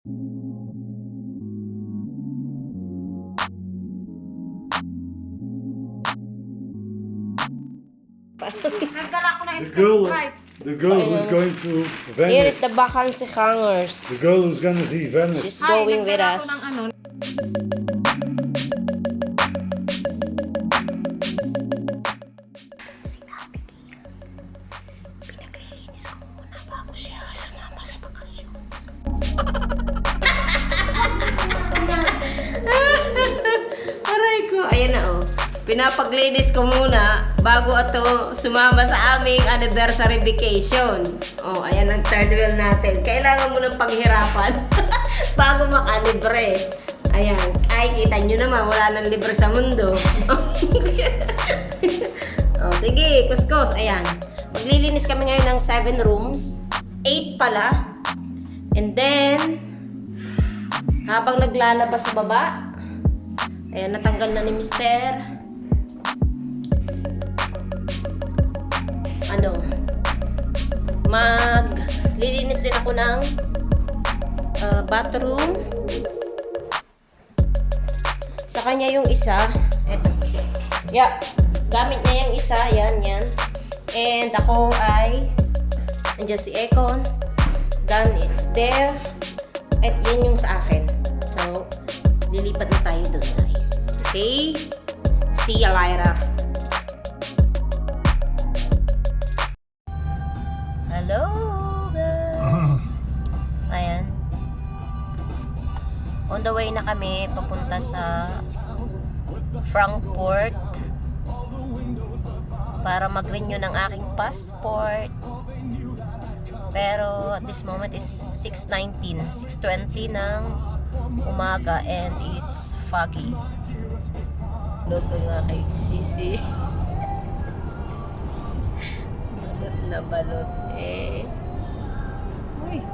The girl who's going to Venice. Here is the vacancy hangers. The girl who's going to see Venice. She's going with us. Pinaglilinis ko muna bago siya sumama sa bakasyon. Aray ko. Ayan na oh. Pinapaglinis ko muna bago ato sumama sa aming anniversary vacation. Oh, ayan ang third wheel natin. Kailangan mo ng paghirapan bago makalibre. Ayan. Ay, kita nyo naman, wala nang libre sa mundo. Oh, sige, kuskus. Ayan. Maglilinis kami ngayon ng 7 rooms. 8 pala. And then, habang naglalabas sa baba, ayan, natanggal na ni Mr. Maglilinis din ako ng bathroom. Sa kanya yung isa. Eto. Yeah. Gamit niya yung isa. Yan. And ako ay andyan si Econ. Then it's there. At yan yung sa akin. So, lilipat na tayo doon, guys. Okay? See you later. Hello, guys. Ayan. On the way na kami papunta sa Frankfurt para mag-renew ng aking passport. Pero at this moment is 6:20 ng umaga and it's foggy. Luto nga kay Sisi. Balot na balot eh. Uy.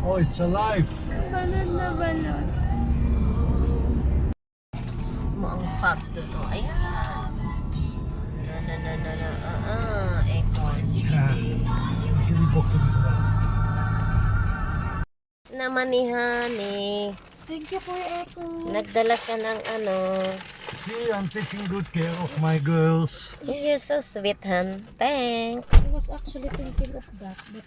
Oh, it's alive. Balot na balot. Mo ang fog dito. Ayan. Ekon. Naman ni Honey. Thank you for Ekon. Nagdala siya ng ano. See, I'm taking good care of my girls. You're so sweet, Han. Thanks. I was actually thinking of that, but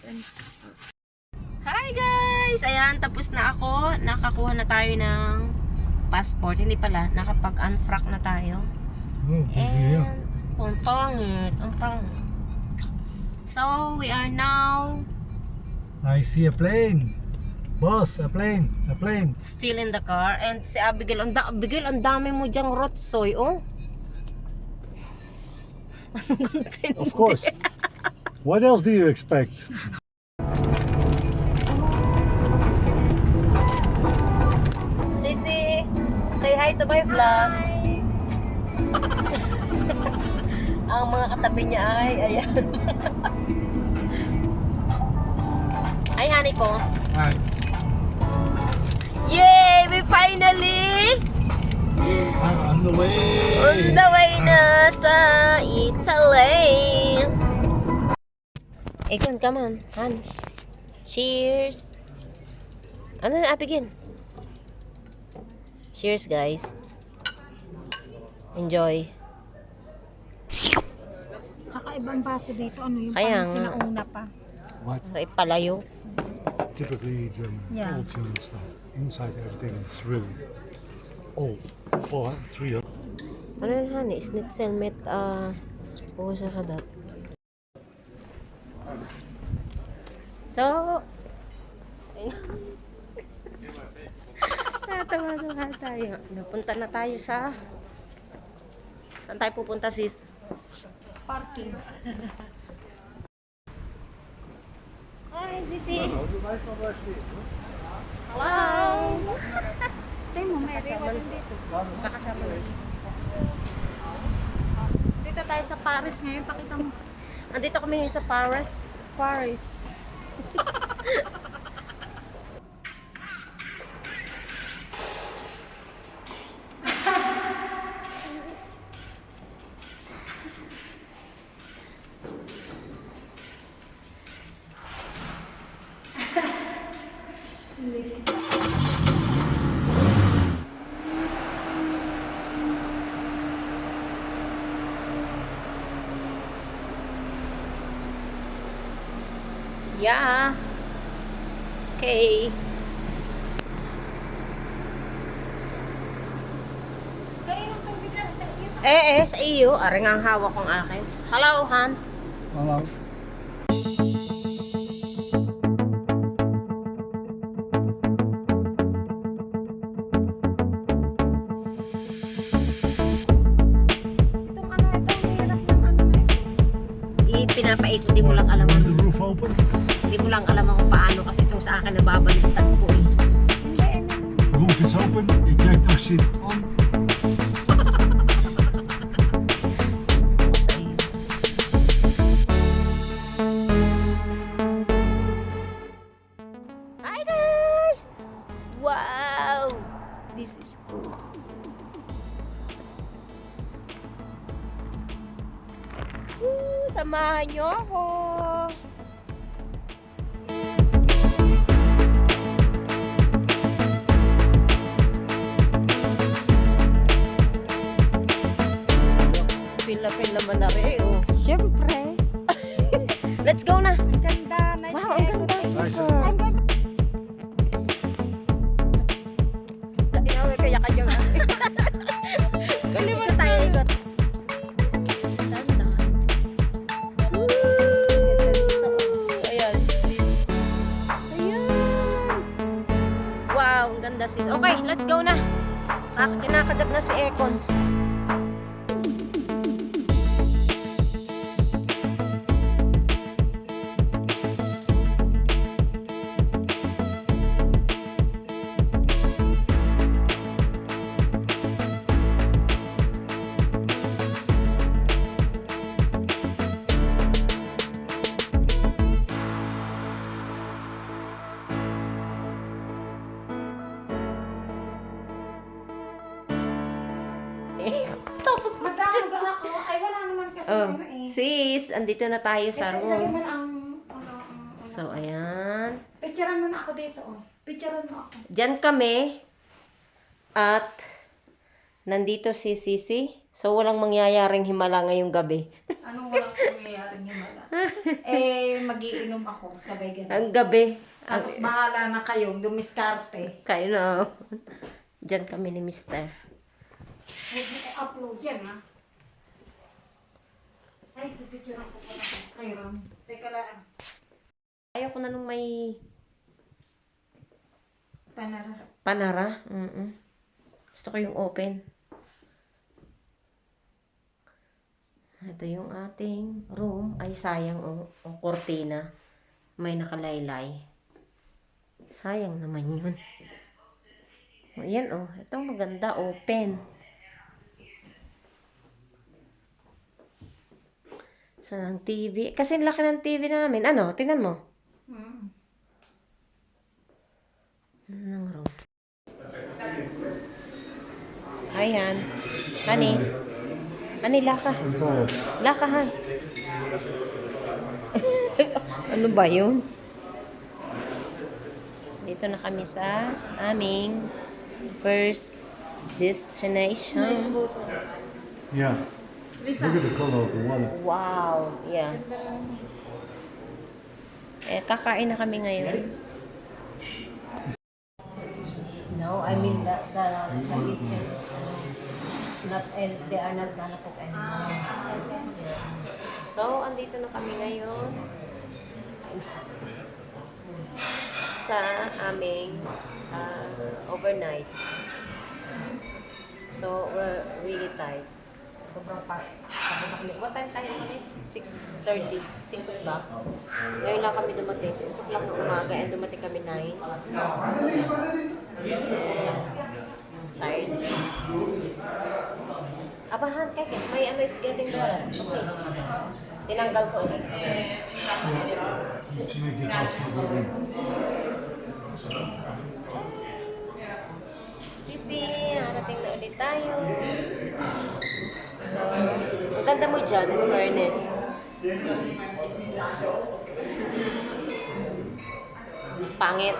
Hi guys! Ayan, tapos na ako. Nakakuha na tayo ng passport. Hindi pala, nakapag-unfrack na tayo. Oh, busy here. Ang pangit. So, we are now I see a plane. Boss, a plane. still in the car. And si Abigail, Abigail, ang dami mo dyang rotsoy, oh. Of course. What else do you expect? Sisi, say hi to my vlog. Ang mga katabi niya ay, ayan. Hi, honey ko. Hi. Yay! We finally I'm on the way. on the way na sa Italy. Ekon, come on, hon. Cheers. Ano na, Abigail? Cheers, guys. Enjoy. kakaibang baso dito. Ano yung Kaya parang nga. sinauna pa. What? Para ipalayo. Typically German, Yeah. old German style. Inside everything is really old. 300. Ano yun, honey? Schnitzel met, pusa ka dat. So, natawa tayo. Napunta na tayo sa... Saan tayo pupunta, sis? Parking. Hi, sisi! Hello! Tayo mo, may rewan dito. Nakasama na. Dito tayo sa Paris ngayon. Pakita mo. Andito kami ngayon sa Paris. Paris. Yeah. Okay. Kaninong tubig lang sa iyo? Sa iyo. Aring ang hawak kong akin. Hello, Han. Hello. Itong ano, itong hirap ng ano eh. Pinapait, hindi mo lang alam. Want the roof open? Hindi mo lang alam kung paano kasi itong sa akin nababaliktad ko eh. Hindi, ano. Roof is open. Ejector seat on. Sa iyo. Hi guys! Wow! This is cool. Woo! Samahan niyo ako! Pila-pila naman na rin, oh. Siyempre. Let's go na! Ang ganda. Nice Wow, ang ganda. Nice. Ang ganda. Kaya ka dyan. Kalimutan tayo ikot. Ayan. Ayan. Wow, ang ganda sis. Okay, let's go na. Kinakagat na si Ekon. Tapos Mag-aaga ako. Ay, wala naman kasi oh, ano eh. sis, andito na tayo sa Ito, ilagay mo room. na ang So, ayan. picturean mo na ako dito, oh. Picturean mo ako. Diyan kami. At nandito si Sisi. So, walang mangyayaring himala ngayong gabi. Anong walang pangyayaring himala? Eh, magiinom ako. Sabay ganun. Ang gabi. Tapos bahala na kayong dumiskarte. Kayo na. Diyan kami ni Mister. Huwag mo i-upload yan, ha? Ay, pipicturean ko pala. Ay, Ram. Teka lang. Ayaw ko na nung may Panara. panara. Gusto ko yung open. Ito yung ating room. Ay, sayang ang kortina. May nakalaylay. Sayang naman yun. Ayan, oh. Itong maganda, open. So, ng TV. Kasi laki ng TV namin. Ano? Tingnan mo. Ano ng room? Ayan. Honey. Honey, laka. Ito. Lakahan. Ano ba yun? Dito na kami sa aming first destination. Yeah. Liza. Look at the color of the water. Wow. Yeah. Kakain na kami ngayon. No, I mean the kitchen. They are not gonna cook anymore. So, andito na kami ngayon sa aming overnight. So, we're really tired. Sobrang tapos kami. What time tayo umalis? 6:30. 6 o'clock. Ngayon lang kami dumating. 6 o'clock ng umaga and dumating kami 9. Tired. Abahan, kekes. May ano is getting better. Okay. Tinanggal ko ulit. Make it out for the room. Sisi, harating na ulit tayo. So, ang ganda mo dyan, in fairness. Pangit.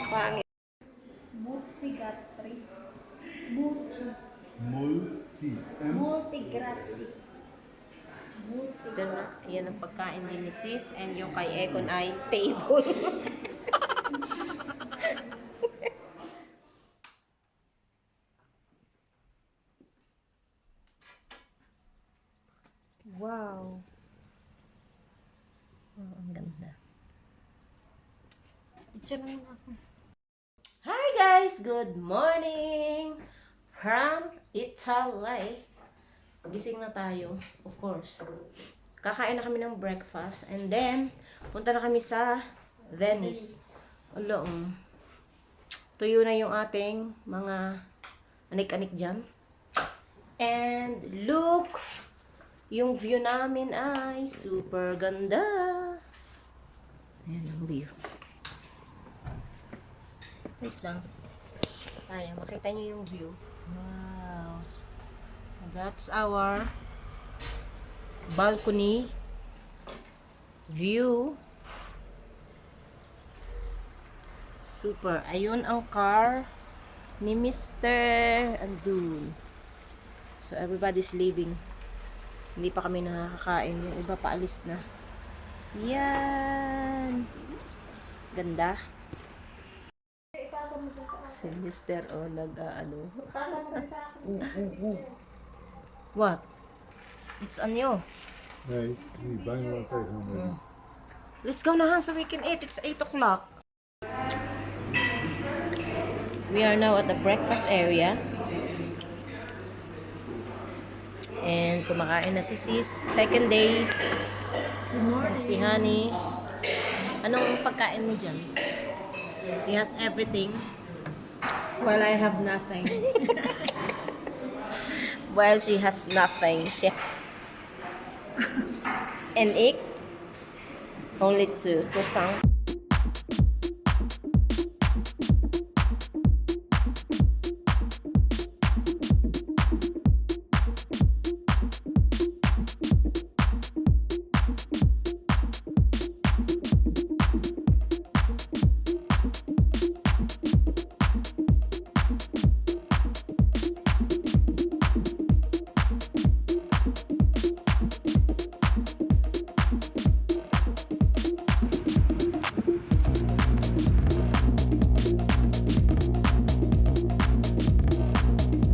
Pangit. Muzzigatri. Muzzi. Multi. Multigrazi. Ito na, yan ang pagkain din ni sis. And yung kay Ekon ay table. Wow. Oh, ang ganda. Picture lang ako. Hi guys! Good morning! From Italy. Gising na tayo, of course. Kakain na kami ng breakfast. And then, punta na kami sa Venice. Alo, tuyo na yung ating mga anik-anik dyan. And look! Yung view namin ay super ganda. Ayan ang view. Wait lang. Ayan, makita nyo yung view. Wow. That's our balcony view. Super. Ayun ang car ni Mr. Andun. So, everybody's leaving. Hindi pa kami nakakakain. Yung iba paalis na. Yan. Ganda. Ipasa mo dun sa akin. Si Mr. O nag-ano. Ipasa mo dun sa akin. What? It's on you. Nee, die bijna wel tegen hem. Let's go na so we can eat. It's 8 o'clock. We are now at the breakfast area. And kumakain na si sis. Second day. Si Honey. Anong pagkain mo dyan? He has everything. Well, I have nothing. While she has nothing. She and egg. Only two. Croissant.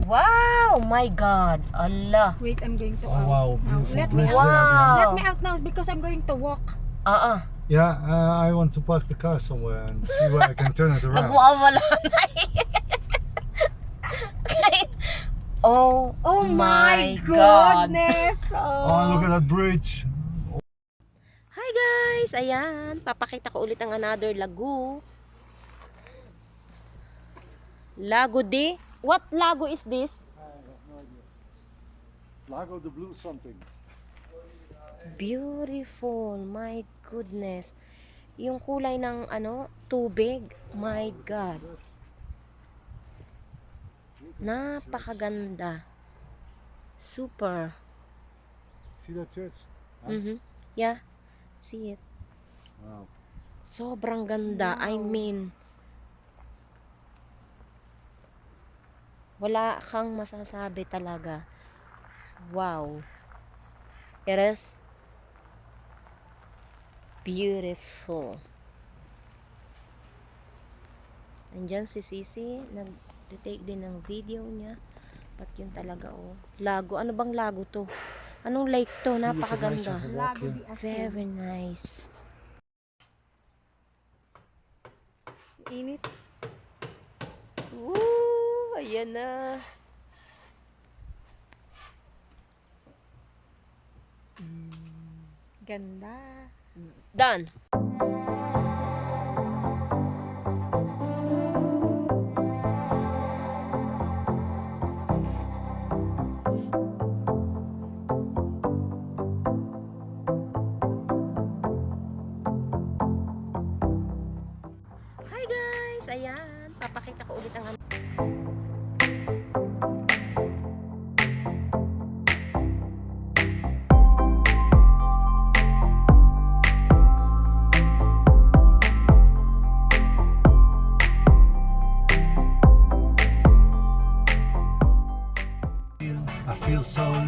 Wow! My God! Allah! Wait, I'm going to Oh out. wow, Now, beautiful let me bridge out. there again. Let me out now because I'm going to walk. Yeah, I want to park the car somewhere and see where I can turn it around. Nagwawala na Oh, Oh my God. goodness! Oh, look at that bridge. Hi guys! Ayan, papakita ko ulit ang another lago. Lago de? What lago is this? Lago de Blue something. Beautiful, my goodness. Yung kulay ng tubig, my God. Napakaganda. Super. See that church? Yeah, see it. Wow. Sobrang ganda. I mean, wala kang masasabi talaga. Wow. It is beautiful. Andyan si Sisi, nag-retake din ng video niya. But yun talaga, oh. Lago. Ano bang lago to? Anong lake to? Napakaganda. Lago di Asin. Very nice. Init. Woo! Ayan na. Ganda. Done. Hi guys! Ayan, papakita ko ulit ang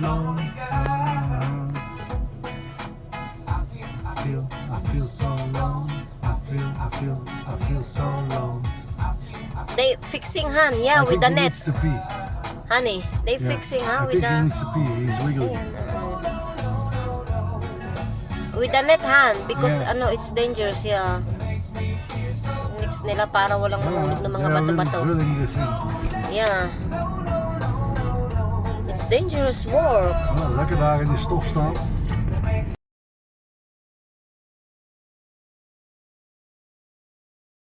alone. I feel so alone. I feel so alone. They fixing Han, yeah, I with think the he net. needs to pee. Honey, they Yeah. fixing I with think he the needs to pee. He's wiggling. with the net, Han, because Yeah. it's dangerous, yeah. Next nila para walang mahulog ng mga bato-bato. Drilling this in. Yeah. It's dangerous work. Oh, lekker daar in die stof staan.